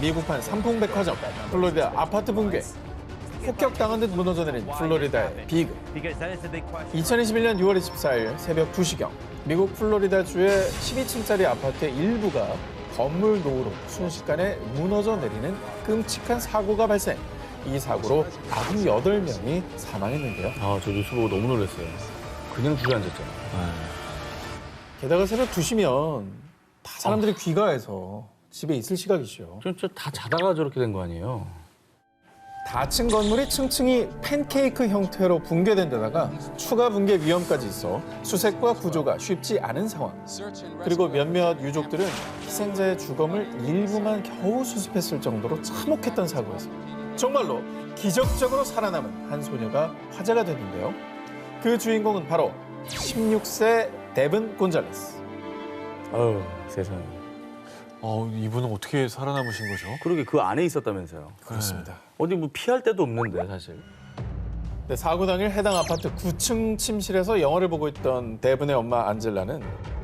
미국판 삼풍백화점, 플로리다 아파트 붕괴, 폭격당한 듯 무너져 내린 플로리다의 비극. 2021년 6월 24일 새벽 2시경 미국 플로리다주의 12층짜리 아파트의 일부가 건물 노후로 순식간에 무너져 내리는 끔찍한 사고가 발생. 이 사고로 98명이 사망했는데요. 아, 저 뉴스 보고 너무 놀랐어요. 그냥 주저앉았잖아. 게다가 새벽 2시면 다 사람들이 귀가해서 집에 있을 시각이죠. 진짜 다 자다가 저렇게 된 거 아니에요? 다층 건물이 층층이 팬케이크 형태로 붕괴된 데다가 추가 붕괴 위험까지 있어 수색과 구조가 쉽지 않은 상황. 그리고 몇몇 유족들은 희생자의 주검을 일부만 겨우 수습했을 정도로 참혹했던 사고에서 정말로 기적적으로 살아남은 한 소녀가 화제가 됐는데요. 그 주인공은 바로 16세 데븐 곤잘레스. 아유, 세상에. 이분은 어떻게 살아남으신 거죠? 그러게 그 안에 있었다면서요. 그렇습니다. 어디 뭐 피할 데도 없는데 사실. 네, 사고 당일 해당 아파트 9층 침실에서 영화를 보고 있던 데븐의 엄마 안젤라는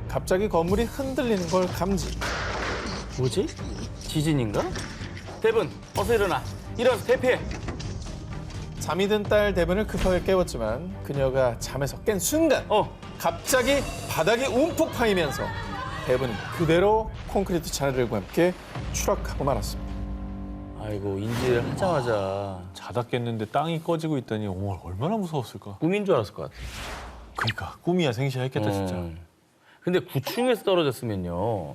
갑자기 건물이 흔들리는 걸 감지. 뭐지? 지진인가? 데븐, 어서 일어나. 일어나서 대피해. 잠이 든 딸 데븐을 급하게 깨웠지만 그녀가 잠에서 깬 순간 갑자기 바닥이 움푹 파이면서 데븐은 그대로 콘크리트 잔해들과 함께 추락하고 말았습니다. 아이고, 인지를 하자마자 자다 깼는데 땅이 꺼지고 있다니 얼마나 무서웠을까? 꿈인 줄 알았을 것 같아. 그러니까 꿈이야 생시야 했겠다 진짜. 근데 9층에서 떨어졌으면요.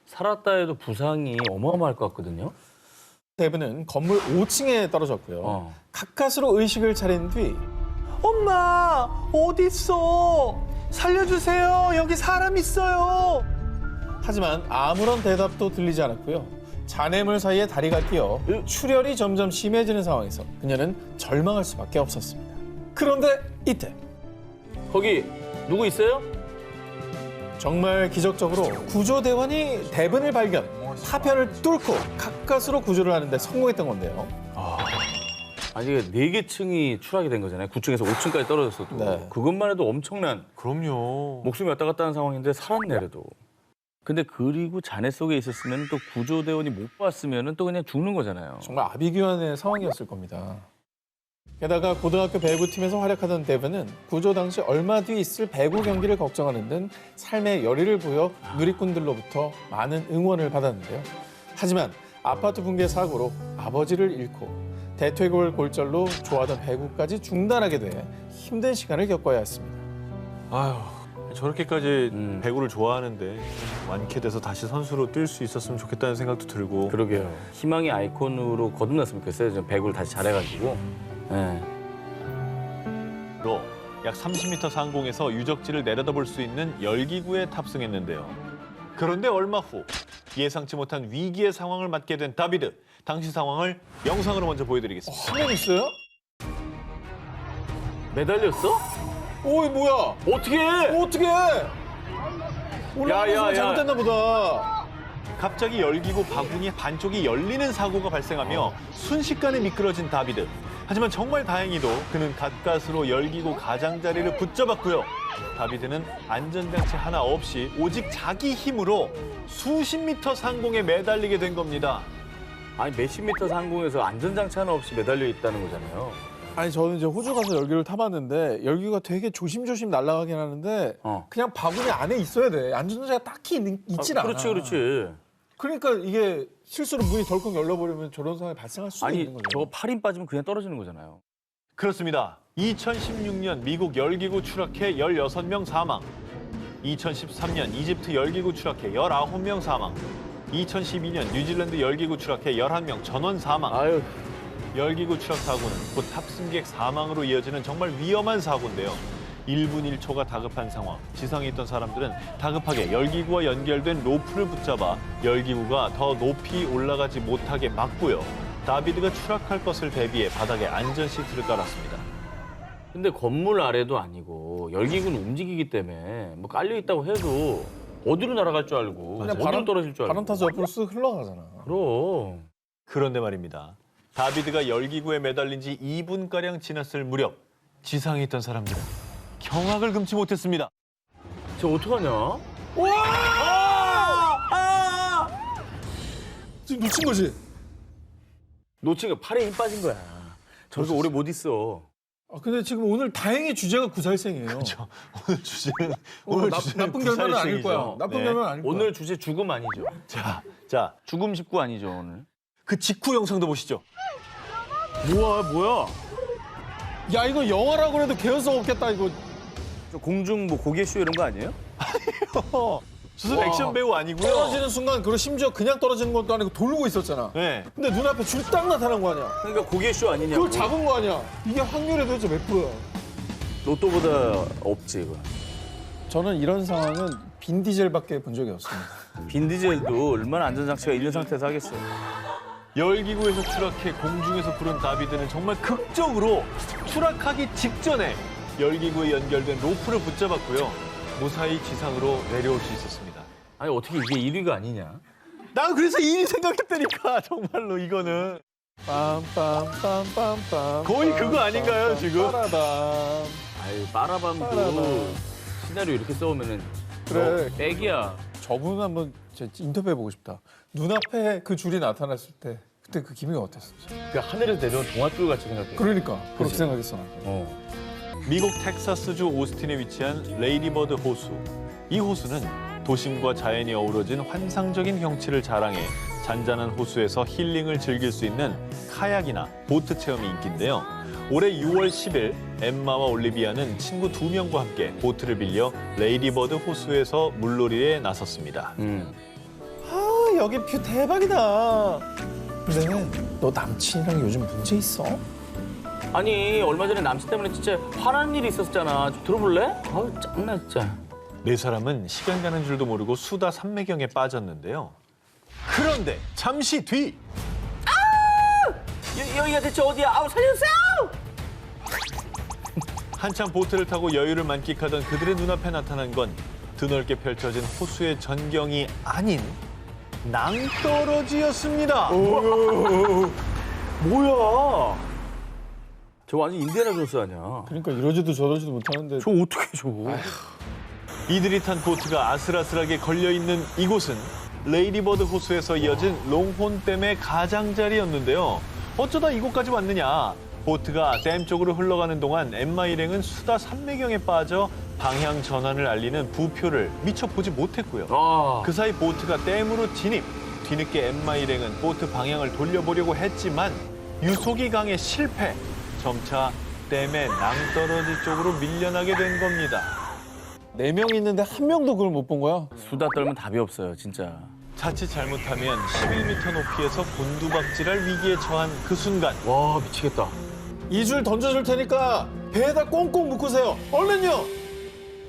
살았다 해도 부상이 어마어마할 것 같거든요. 데븐은 건물 5층에 떨어졌고요. 가까스로 의식을 차린 뒤 엄마 어디 있어? 살려주세요. 여기 사람 있어요. 하지만 아무런 대답도 들리지 않았고요. 잔해물 사이에 다리가 끼어 출혈이 점점 심해지는 상황에서 그녀는 절망할 수밖에 없었습니다. 그런데 이때 거기 누구 있어요? 정말 기적적으로 구조대원이 데븐을 발견, 파편을 뚫고 가까스로 구조를 하는데 성공했던 건데요. 아니, 이게 4개 층이 추락이 된 거잖아요. 9층에서 5층까지 떨어졌어도. 네. 그것만 해도 엄청난 그럼요. 목숨이 왔다 갔다 하는 상황인데 살았네, 그래도. 근데 그리고 잔해 속에 있었으면 또 구조대원이 못 봤으면 또 그냥 죽는 거잖아요. 정말 아비규환의 상황이었을 겁니다. 게다가 고등학교 배구팀에서 활약하던 데븐은 구조 당시 얼마 뒤 있을 배구 경기를 걱정하는 등 삶의 열의를 보여 누리꾼들로부터 많은 응원을 받았는데요. 하지만 아파트 붕괴 사고로 아버지를 잃고 대퇴골 골절로 좋아하던 배구까지 중단하게 돼 힘든 시간을 겪어야 했습니다. 아유 저렇게까지 배구를 좋아하는데 완쾌돼서 다시 선수로 뛸 수 있었으면 좋겠다는 생각도 들고. 그러게요. 희망의 아이콘으로 거듭났으면 좋겠어요. 좀 배구를 다시 잘해가지고. 네. 로 약 30m 상공에서 유적지를 내려다볼 수 있는 열기구에 탑승했는데요. 그런데 얼마 후 예상치 못한 위기의 상황을 맞게 된 다비드. 당시 상황을 영상으로 먼저 보여드리겠습니다. 화면 있어요? 매달렸어? 오이 뭐야? 어떻게 해? 어떻게 올라가서 잘못됐나 보다. 갑자기 열기구 바구니 반쪽이 열리는 사고가 발생하며 순식간에 미끄러진 다비드. 하지만 정말 다행히도 그는 가까스로 열기구 가장자리를 붙잡았고요. 다비드는 안전장치 하나 없이 오직 자기 힘으로 수십 미터 상공에 매달리게 된 겁니다. 아니, 몇십 미터 상공에서 안전장치 하나 없이 매달려 있다는 거잖아요. 아니 저는 이제 호주 가서 열기를 타봤는데 열기가 되게 조심조심 날아가긴 하는데 그냥 바구니 안에 있어야 돼. 안전장치가 딱히 있질 않아. 그렇지, 그렇지. 그러니까 이게 실수로 문이 덜컥 열려버리면 저런 상황이 발생할 수도 아니, 있는 거죠. 저거 8인 빠지면 그냥 떨어지는 거잖아요. 그렇습니다. 2016년 미국 열기구 추락해 16명 사망. 2013년 이집트 열기구 추락해 19명 사망. 2012년 뉴질랜드 열기구 추락해 11명 전원 사망. 아유. 열기구 추락 사고는 곧 탑승객 사망으로 이어지는 정말 위험한 사고인데요. 1분 1초가 다급한 상황. 지상에 있던 사람들은 다급하게 열기구와 연결된 로프를 붙잡아 열기구가 더 높이 올라가지 못하게 막고요. 다비드가 추락할 것을 대비해 바닥에 안전 시트를 깔았습니다. 근데 건물 아래도 아니고 열기구는 움직이기 때문에 뭐 깔려 있다고 해도 어디로 날아갈 줄 알고 그냥 어디로 떨어질 줄 알고. 바람 타서 옆으로 쓱 흘러가잖아. 그럼. 그런데 말입니다. 다비드가 열기구에 매달린 지 2분가량 지났을 무렵 지상에 있던 사람들은 경악을 금치 못했습니다. 저 어떡하냐? 지금 놓친 거지? 놓친 거 팔에 힘 빠진 거야. 저렇게 오래 못 있어. 근데 지금 오늘 다행히 주제가 구살생이에요. 그렇죠. 오늘 주제는 나쁜 결말은 아닐 거야. 나쁜 결말은 아닐 거야. 오늘 주제 죽음 아니죠? 자, 죽음 19 아니죠 오늘? 그 직후 영상도 보시죠. 뭐야? 야, 이거 영화라고 해도 개연성 없겠다, 이거. 저 공중 뭐 고개쇼 이런 거 아니에요? 무슨 와. 액션 배우 아니고요. 떨어지는 순간, 그리고 심지어 그냥 떨어지는 것도 아니고 돌고 있었잖아. 네. 근데 눈앞에 줄 딱 나타난 거 아니야. 그러니까 고개쇼 아니냐고. 그걸 잡은 거 아니야. 이게 확률이 도대체 몇 프로야? 로또보다 없지 이거. 저는 이런 상황은 빈 디젤밖에 본 적이 없습니다. 빈디젤도 얼마나 안전장치가 있는 상태에서 하겠어요. 열기구에서 추락해 공중에서 부른 다비드는 정말 극적으로 추락하기 직전에 열기구에 연결된 로프를 붙잡았고요. 무사히 지상으로 내려올 수 있었습니다. 아니 어떻게 이게 1위가 아니냐? 난 그래서 2위 생각했다니까, 정말로 이거는. 빰빰빰빰빰. 거의 그거 아닌가요, 지금? 빠라밤. 아유 빠라밤도 빠라밤. 시나리오 이렇게 써오면은 그래. 백이야. 저분 한번 인터뷰 해보고 싶다. 눈앞에 그 줄이 나타났을 때 그때 그 기분이 어땠었지? 그 하늘에서 내려온 동아줄 같이 생각해. 그러니까 그렇게 그치? 생각했어. 미국 텍사스주 오스틴에 위치한 레이디버드 호수. 이 호수는 도심과 자연이 어우러진 환상적인 경치를 자랑해 잔잔한 호수에서 힐링을 즐길 수 있는 카약이나 보트 체험이 인기인데요. 올해 6월 10일 엠마와 올리비아는 친구 2명과 함께 보트를 빌려 레이디버드 호수에서 물놀이에 나섰습니다. 아, 여기 뷰 대박이다. 근데 너 남친이랑 요즘 문제 있어? 아니 얼마 전에 남친 때문에 진짜 화난 일이 있었잖아. 좀 들어볼래? 아우 짱나 진짜. 네 사람은 시간 가는 줄도 모르고 수다 산매경에 빠졌는데요. 그런데 잠시 뒤 여기가 대체 어디야? 아우 살려주세요! 한참 보트를 타고 여유를 만끽하던 그들의 눈앞에 나타난 건 드넓게 펼쳐진 호수의 전경이 아닌 낭떠러지였습니다. 뭐야? 저 완전 인디아나 존스 아니야? 그러니까 이러지도 저러지도 못하는데. 저 어떻게 저? 이들이 탄 보트가 아슬아슬하게 걸려있는 이곳은 레이디버드 호수에서 이어진 롱혼댐의 가장자리였는데요. 어쩌다 이곳까지 왔느냐. 보트가 댐 쪽으로 흘러가는 동안 엠마 일행은 수다 산매경에 빠져 방향 전환을 알리는 부표를 미처 보지 못했고요. 아, 그 사이 보트가 댐으로 진입. 뒤늦게 엠마 일행은 보트 방향을 돌려보려고 했지만 유속이 강해 실패. 점차 댐의 낭떠러지 쪽으로 밀려나게 된 겁니다. 4명 있는데 한 명도 그걸 못 본 거야? 수다 떨면 답이 없어요, 진짜. 자칫 잘못하면 11m 높이에서 곤두박질할 위기에 처한 그 순간 와 미치겠다. 이 줄 던져줄 테니까 배에다 꽁꽁 묶으세요. 얼른요.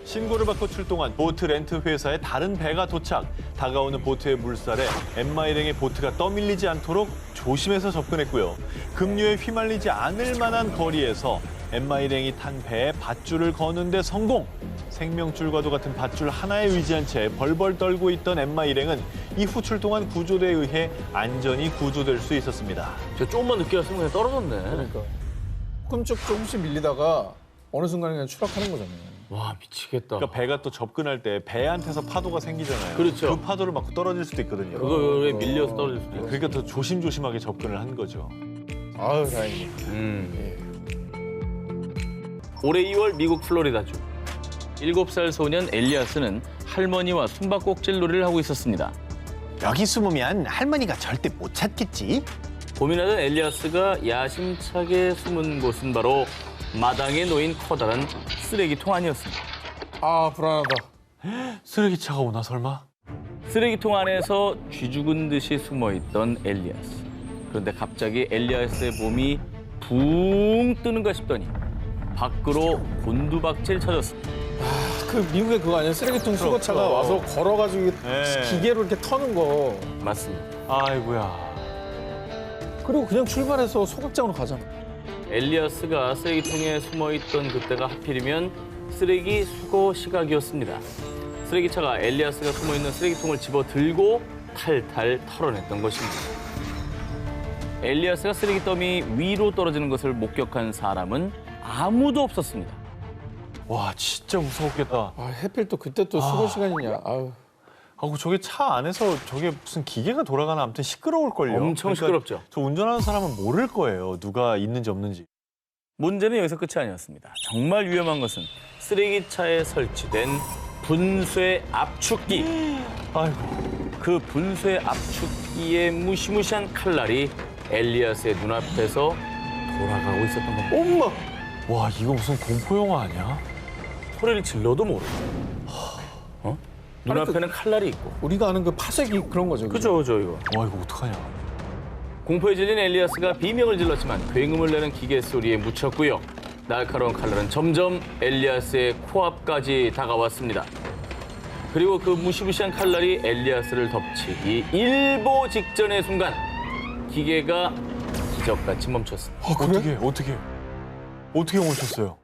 신고를 받고 출동한 보트 렌트 회사의 다른 배가 도착. 다가오는 보트의 물살에 엠마 일행의 보트가 떠밀리지 않도록 조심해서 접근했고요. 급류에 휘말리지 않을 만한 거리에서 엠마 일행이 탄 배에 밧줄을 거는 데 성공. 생명줄과도 같은 밧줄 하나에 의지한 채 벌벌 떨고 있던 엠마 일행은 이후 출동한 구조대에 의해 안전히 구조될 수 있었습니다. 저 조금만 늦게 왔으면 그냥 떨어졌네. 그러니까 조금씩 밀리다가 어느 순간에 그냥 추락하는 거잖아요. 와 미치겠다. 그러니까 배가 또 접근할 때 배한테서 파도가 생기잖아요. 그렇죠. 그 파도를 맞고 떨어질 수도 있거든요. 그거에 밀려서 떨어질 수도 있어. 그러니까 더 조심조심하게 접근을 한 거죠. 아유, 다행이다. 올해 2월 미국 플로리다주. 7살 소년 엘리아스는 할머니와 숨바꼭질 놀이를 하고 있었습니다. 여기 숨으면 할머니가 절대 못 찾겠지? 고민하던 엘리아스가 야심차게 숨은 곳은 바로 마당에 놓인 커다란 쓰레기통 아니었습니다. 아, 불안하다. 쓰레기차가 오나 설마? 쓰레기통 안에서 쥐죽은 듯이 숨어있던 엘리아스. 그런데 갑자기 엘리아스의 몸이 붕 뜨는가 싶더니 밖으로 곤두박질 쳐졌습니다. 그 미국에 그거 아니야? 쓰레기통 수거차가 그럼. 와서 걸어가지고 네. 기계로 이렇게 터는 거. 맞습니다. 아이고야. 그리고 그냥 출발해서 소각장으로 가잖아. 엘리아스가 쓰레기통에 숨어있던 그때가 하필이면 쓰레기 수거 시각이었습니다. 쓰레기차가 엘리아스가 숨어있는 쓰레기통을 집어 들고 탈탈 털어냈던 것입니다. 엘리아스가 쓰레기 더미 위로 떨어지는 것을 목격한 사람은 아무도 없었습니다. 와 진짜 무서웠겠다. 아, 해필 또 그때 또 수거 시간이냐. 아유. 아우 저게 차 안에서 저게 무슨 기계가 돌아가나 아무튼 시끄러울걸요. 엄청 시끄럽죠. 저 운전하는 사람은 모를 거예요. 누가 있는지 없는지. 문제는 여기서 끝이 아니었습니다. 정말 위험한 것은 쓰레기차에 설치된 분쇄 압축기. 아이고. 그 분쇄 압축기의 무시무시한 칼날이 엘리아스의 눈앞에서 돌아가고 있었던 겁니다. 엄마! 와 이거 무슨 공포 영화 아니야? 소리를 질러도 모르고. 눈앞에는 칼날이 있고. 우리가 아는 그 파쇄기 그런 거죠. 그죠, 이거. 와 이거 어떡하냐? 공포에 질린 엘리아스가 비명을 질렀지만 굉음을 내는 기계 소리에 묻혔고요. 날카로운 칼날은 점점 엘리아스의 코앞까지 다가왔습니다. 그리고 그 무시무시한 칼날이 엘리아스를 덮치기 일보 직전의 순간 기계가 기적같이 멈췄습니다. 어떻게 멈췄어요?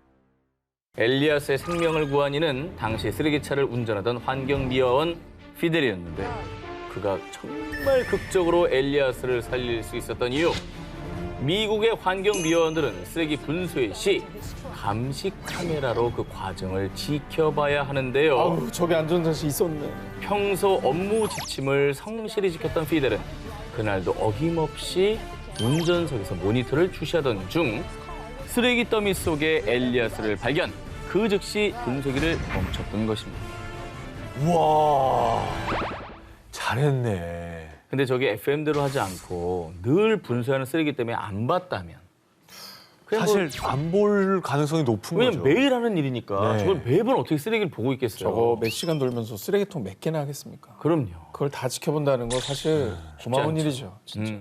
엘리아스의 생명을 구한 이는 당시 쓰레기차를 운전하던 환경미화원 피델이었는데 그가 정말 극적으로 엘리아스를 살릴 수 있었던 이유. 미국의 환경미화원들은 쓰레기 분쇄 시 감시 카메라로 그 과정을 지켜봐야 하는데요. 아우, 저게 안전장치 있었네. 평소 업무 지침을 성실히 지켰던 피델은 그날도 어김없이 운전석에서 모니터를 주시하던 중 쓰레기 더미 속에 엘리아스를 발견. 그 즉시 분쇄기를 멈췄던 것입니다. 우와 잘했네. 근데 저게 FM대로 하지 않고 늘 분쇄하는 쓰레기 때문에 안 봤다면 그냥 사실 안 볼 가능성이 높은 왜냐면 거죠. 매일 하는 일이니까 네. 저걸 매번 어떻게 쓰레기를 보고 있겠어요. 저거 몇 시간 돌면서 쓰레기통 몇 개나 하겠습니까? 그럼요. 그걸 다 지켜본다는 거 사실 고마운 않죠. 일이죠. 진짜.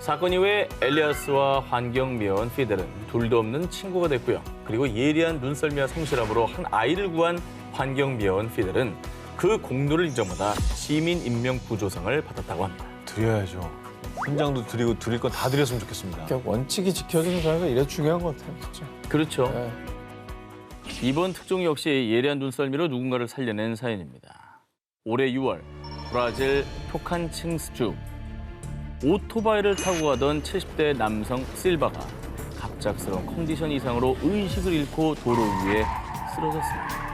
사건 이후에 엘리아스와 환경미화원 피델은 둘도 없는 친구가 됐고요. 그리고 예리한 눈썰미와 성실함으로 한 아이를 구한 환경미화원 피델은 그 공로를 인정받아 시민인명구조상을 받았다고 합니다. 드려야죠. 훈장도 드리고 드릴 건 다 드렸으면 좋겠습니다. 그러니까 원칙이 지켜지는 사람이 이래 중요한 것 같아요. 진짜. 그렇죠. 네. 이번 특종 역시 예리한 눈썰미로 누군가를 살려낸 사연입니다. 올해 6월 브라질 토칸칭스주 오토바이를 타고 가던 70대 남성 실바가 갑작스러운 컨디션 이상으로 의식을 잃고 도로 위에 쓰러졌습니다.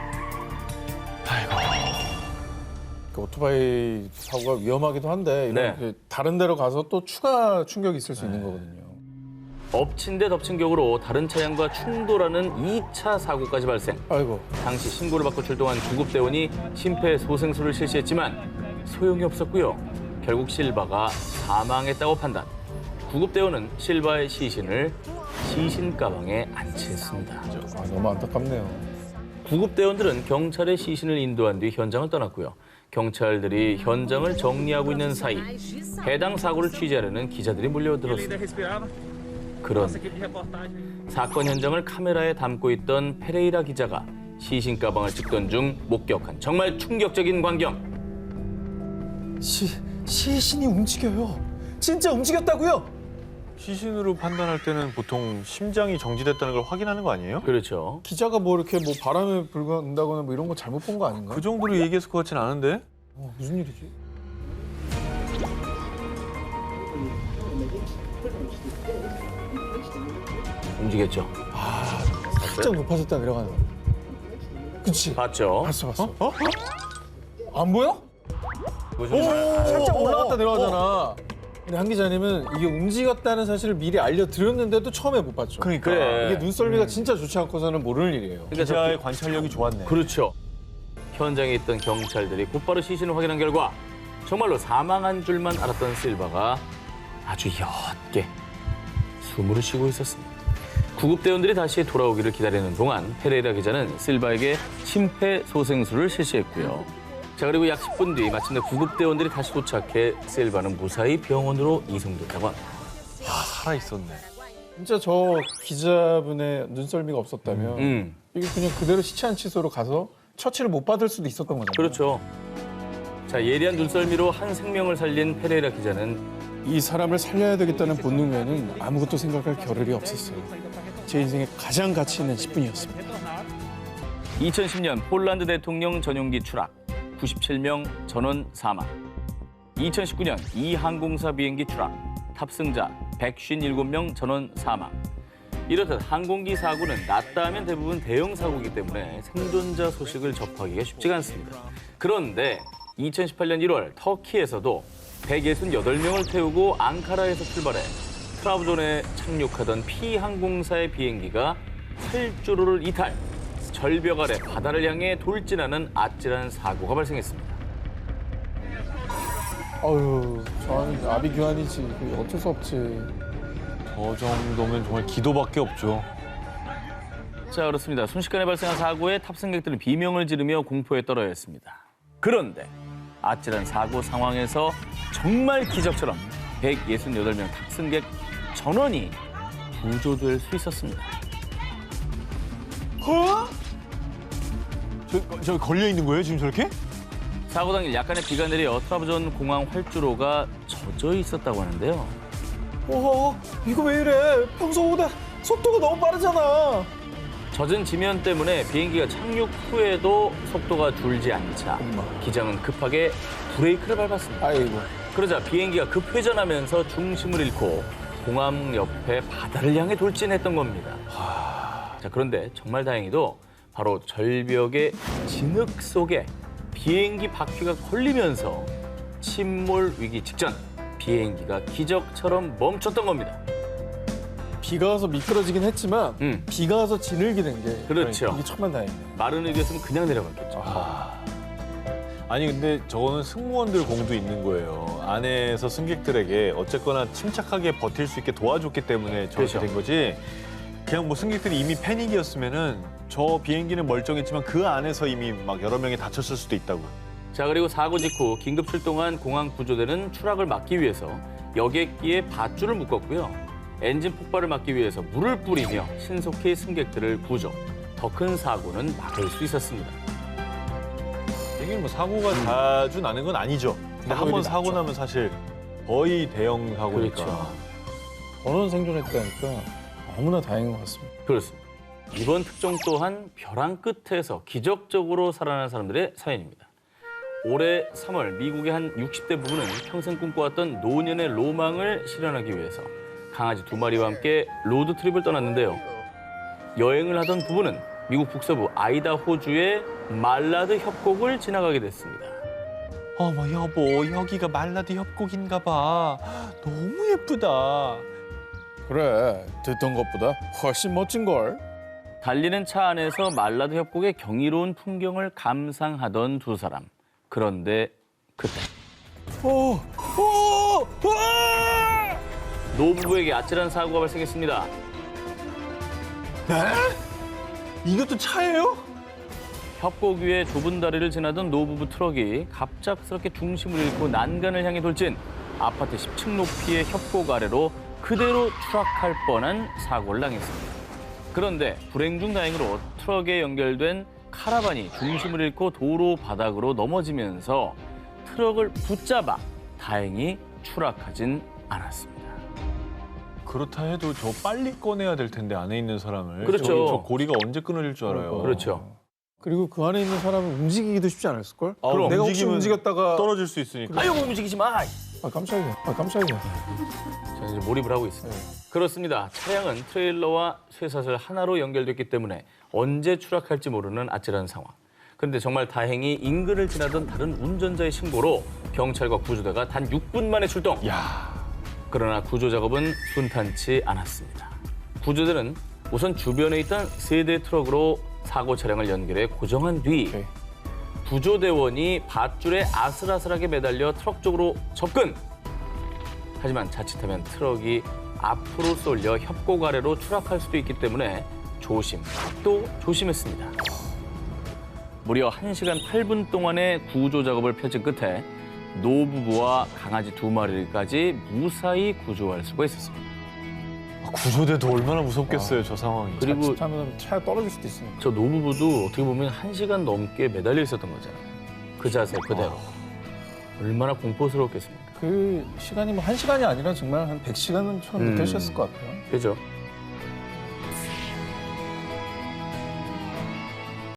그 오토바이 사고가 위험하기도 한데 이런 네. 그 다른 데로 가서 또 추가 충격이 있을 수 있는 거거든요. 엎친 데 덮친 격으로 다른 차량과 충돌하는 2차 사고까지 발생. 아이고. 당시 신고를 받고 출동한 구급대원이 심폐소생술을 실시했지만 소용이 없었고요. 결국 실바가 사망했다고 판단. 구급대원은 실바의 시신을 시신 가방에 안치했습니다. 아, 너무 안타깝네요. 구급대원들은 경찰의 시신을 인도한 뒤 현장을 떠났고요. 경찰들이 현장을 정리하고 있는 사이 해당 사고를 취재하려는 기자들이 몰려들었습니다. 그런데 사건 현장을 카메라에 담고 있던 페레이라 기자가 시신 가방을 찍던 중 목격한 정말 충격적인 광경. 시신이 움직여요. 진짜 움직였다고요? 시신으로 판단할 때는 보통 심장이 정지됐다는 걸 확인하는 거 아니에요? 그렇죠. 기자가 뭐 이렇게 뭐 바람에 불간다거나 뭐 이런 거 잘못 본 거 아닌가? 그 정도로 얘기했을 것 같진 않은데? 무슨 일이지? 움직였죠. 살짝 높아졌다 내려가는 거. 그치? 봤죠. 봤어. 안 보여? 살짝 올라갔다 내려가잖아. 근데 한 기자님은 이게 움직였다는 사실을 미리 알려드렸는데도 처음에 못 봤죠. 그러니까. 그래. 이게 눈썰미가 진짜 좋지 않고서는 모르는 일이에요. 기자의 관찰력이 좋았네. 그렇죠. 현장에 있던 경찰들이 곧바로 시신을 확인한 결과 정말로 사망한 줄만 알았던 실바가 아주 옅게 숨을 쉬고 있었습니다. 구급대원들이 다시 돌아오기를 기다리는 동안 페레이라 기자는 실바에게 심폐소생술을 실시했고요. 자, 그리고 약 10분 뒤 마침내 구급대원들이 다시 도착해 실바는 무사히 병원으로 이송됐다고 합니다. 살아있었네. 진짜 저 기자분의 눈썰미가 없었다면 이게 그냥 그대로 시체안치소로 가서 처치를 못 받을 수도 있었던 거잖아요. 그렇죠. 자, 예리한 눈썰미로 한 생명을 살린 페레이라 기자는 이 사람을 살려야 되겠다는 본능 외에는 아무것도 생각할 겨를이 없었어요. 제 인생에 가장 가치 있는 10분이었습니다. 2010년 폴란드 대통령 전용기 추락, 97명 전원 사망. 2019년 이 항공사 비행기 추락, 탑승자 157명 전원 사망. 이렇듯 항공기 사고는 낫다 하면 대부분 대형 사고이기 때문에 생존자 소식을 접하기가 쉽지가 않습니다. 그런데 2018년 1월 터키에서도 168명을 태우고 앙카라에서 출발해 트라브존에 착륙하던 P항공사의 비행기가 활주로를 이탈, 절벽 아래 바다를 향해 돌진하는 아찔한 사고가 발생했습니다. 어휴, 저는 아비규환이지. 그게 어쩔 수 없지. 저 정도면 정말 기도밖에 없죠. 자, 그렇습니다. 순식간에 발생한 사고에 탑승객들은 비명을 지르며 공포에 떨어야 했습니다. 그런데 아찔한 사고 상황에서 정말 기적처럼 168명 탑승객 전원이 구조될 수 있었습니다. 저 걸려 있는 거예요, 지금 저렇게? 사고 당일 약간의 비가 내려 트라브존 공항 활주로가 젖어 있었다고 하는데요. 이거 왜 이래? 평소보다 속도가 너무 빠르잖아. 젖은 지면 때문에 비행기가 착륙 후에도 속도가 줄지 않자 기장은 급하게 브레이크를 밟았습니다. 아이고. 그러자 비행기가 급회전하면서 중심을 잃고 공항 옆에 바다를 향해 돌진했던 겁니다. 자, 그런데 정말 다행히도 바로 절벽의 진흙 속에 비행기 바퀴가 걸리면서 침몰 위기 직전 비행기가 기적처럼 멈췄던 겁니다. 비가 와서 미끄러지긴 했지만 비가 와서 진흙이 된 게 그렇죠. 이게 정말 다행이네. 마른 흙이었으면 그냥 내려갔겠죠. 아니 근데 저거는 승무원들 공도 있는 거예요. 안에서 승객들에게 어쨌거나 침착하게 버틸 수 있게 도와줬기 때문에 저렇게 그렇죠. 된 거지. 그냥 뭐 승객들이 이미 패닉이었으면은 저 비행기는 멀쩡했지만 그 안에서 이미 막 여러 명이 다쳤을 수도 있다고. 자, 그리고 사고 직후 긴급 출동한 공항 구조대는 추락을 막기 위해서 여객기에 밧줄을 묶었고요. 엔진 폭발을 막기 위해서 물을 뿌리며 신속히 승객들을 구조. 더 큰 사고는 막을 수 있었습니다. 이게 뭐 사고가 자주 나는 건 아니죠. 근데 한 번 사고 나면 사실 거의 대형 사고니까. 그렇죠. 저는 생존했다니까 너무나 다행인 것 같습니다. 그렇습니다. 이번 특종 또한 벼랑 끝에서 기적적으로 살아난 사람들의 사연입니다. 올해 3월 미국의 한 60대 부부는 평생 꿈꿔왔던 노년의 로망을 실현하기 위해서 강아지 2마리와 함께 로드트립을 떠났는데요. 여행을 하던 부부는 미국 북서부 아이다호주의 말라드 협곡을 지나가게 됐습니다. 어머 여보 여기가 말라드 협곡인가 봐. 너무 예쁘다. 그래, 듣던 것보다 훨씬 멋진걸. 달리는 차 안에서 말라드 협곡의 경이로운 풍경을 감상하던 두 사람. 그런데 그때 노부부에게 아찔한 사고가 발생했습니다. 이것도 차예요? 협곡 위에 좁은 다리를 지나던 노부부 트럭이 갑작스럽게 중심을 잃고 난간을 향해 돌진, 아파트 10층 높이의 협곡 아래로 그대로 추락할 뻔한 사고를 당했습니다. 그런데 불행 중 다행으로 트럭에 연결된 카라반이 중심을 잃고 도로 바닥으로 넘어지면서 트럭을 붙잡아 다행히 추락하진 않았습니다. 그렇다 해도 저 빨리 꺼내야 될 텐데 안에 있는 사람을. 그렇죠. 저 고리가 언제 끊어질 줄 알아요. 그렇죠. 그리고 그 안에 있는 사람은 움직이기도 쉽지 않았을걸? 그럼 내가 혹시 움직이면 움직였다가 떨어질 수 있으니까. 아유, 움직이지 마! 깜짝이야. 깜짝이야. 저는 이제 몰입을 하고 있습니다. 그렇습니다. 차량은 트레일러와 쇠사슬 하나로 연결됐기 때문에 언제 추락할지 모르는 아찔한 상황. 그런데 정말 다행히 인근을 지나던 다른 운전자의 신고로 경찰과 구조대가 단 6분 만에 출동. 그러나 구조 작업은 순탄치 않았습니다. 구조대는 우선 주변에 있던 3대 트럭으로 사고 차량을 연결해 고정한 뒤 오케이. 구조대원이 밧줄에 아슬아슬하게 매달려 트럭 쪽으로 접근. 하지만 자칫하면 트럭이 앞으로 쏠려 협곡 아래로 추락할 수도 있기 때문에 조심 또 조심했습니다. 무려 1시간 8분 동안의 구조 작업을 펼친 끝에 노부부와 강아지 2마리까지 무사히 구조할 수가 있었습니다. 구조대도 얼마나 무섭겠어요, 저 상황이. 그리고 자칫하면 차에 떨어질 수도 있으니까. 저 노부부도 어떻게 보면 1시간 넘게 매달려 있었던 거잖아요. 그 자세 그대로. 얼마나 공포스러웠겠습니까? 그 시간이 뭐 1시간이 아니라 정말 한 100시간은 처럼 느껴지셨을 것 같아요. 그죠?